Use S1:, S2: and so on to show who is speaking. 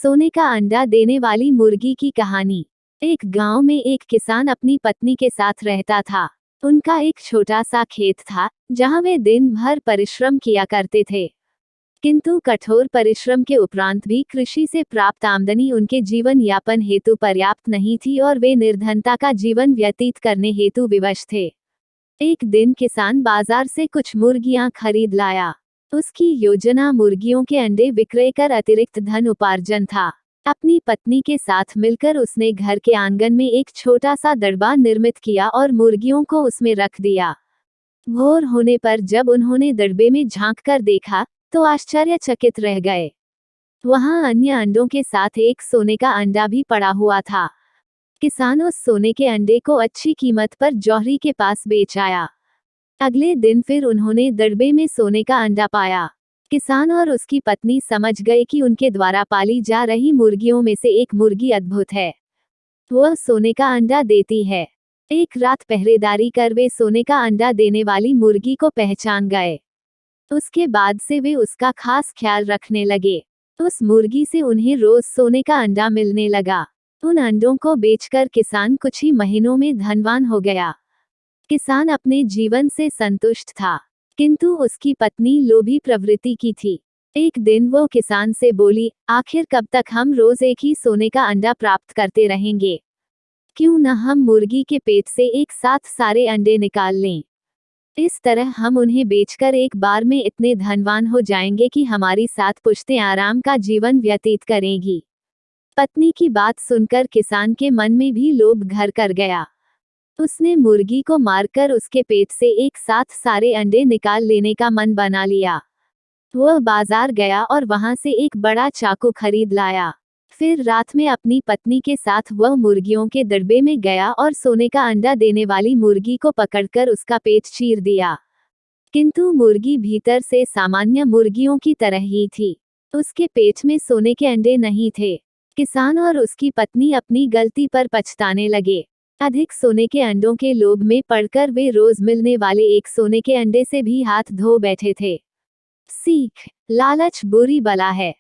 S1: सोने का अंडा देने वाली मुर्गी की कहानी। एक गांव में एक किसान अपनी पत्नी के साथ रहता था। उनका एक छोटा सा खेत था जहां वे दिन भर परिश्रम किया करते थे। किंतु कठोर परिश्रम के उपरांत भी कृषि से प्राप्त आमदनी उनके जीवन यापन हेतु पर्याप्त नहीं थी और वे निर्धनता का जीवन व्यतीत करने हेतु विवश थे। एक दिन किसान बाजार से कुछ मुर्गियां खरीद लाया। उसकी योजना मुर्गियों के अंडे विक्रय कर अतिरिक्त धन उपार्जन था। अपनी पत्नी के साथ मिलकर उसने घर के आंगन में एक छोटा सा दड़बा निर्मित किया और मुर्गियों को उसमें रख दिया। भोर होने पर जब उन्होंने दड़बे में झांक कर देखा तो आश्चर्यचकित रह गए। वहां अन्य अंडों के साथ एक सोने का अंडा भी पड़ा हुआ था। किसान उस सोने के अंडे को अच्छी कीमत पर जौहरी के पास बेच आया। अगले दिन फिर उन्होंने दड़बे में सोने का अंडा पाया। किसान और उसकी पत्नी समझ गए कि उनके द्वारा पाली जा रही मुर्गियों में से एक मुर्गी अद्भुत है। वह सोने का अंडा देती है। एक रात पहरेदारी कर वे सोने का अंडा देने वाली मुर्गी को पहचान गए। उसके बाद से वे उसका खास ख्याल रखने लगे। उस मुर्गी से उन्हें रोज सोने का अंडा मिलने लगा। उन अंडों को बेचकर किसान कुछ ही महीनों में धनवान हो गया। किसान अपने जीवन से संतुष्ट था, किंतु उसकी पत्नी लोभी प्रवृत्ति की थी। एक दिन वो किसान से बोली, आखिर कब तक हम रोज एक ही सोने का अंडा प्राप्त करते रहेंगे? क्यों न हम मुर्गी के पेट से एक साथ सारे अंडे निकाल लें। इस तरह हम उन्हें बेचकर एक बार में इतने धनवान हो जाएंगे कि हमारी 7 पुश्तें आराम का जीवन व्यतीत करेंगी। पत्नी की बात सुनकर किसान के मन में भी लोभ घर कर गया। उसने मुर्गी को मारकर उसके पेट से एक साथ सारे अंडे निकाल लेने का मन बना लिया। वह बाजार गया और वहां से एक बड़ा चाकू खरीद लाया। फिर रात में अपनी पत्नी के साथ वह मुर्गियों के दड़बे में गया और सोने का अंडा देने वाली मुर्गी को पकड़कर उसका पेट चीर दिया। किंतु मुर्गी भीतर से सामान्य मुर्गियों की तरह ही थी। उसके पेट में सोने के अंडे नहीं थे। किसान और उसकी पत्नी अपनी गलती पर पछताने लगे। अधिक सोने के अंडों के लोभ में पड़कर वे रोज मिलने वाले एक सोने के अंडे से भी हाथ धो बैठे थे। सीख, लालच बुरी बला है।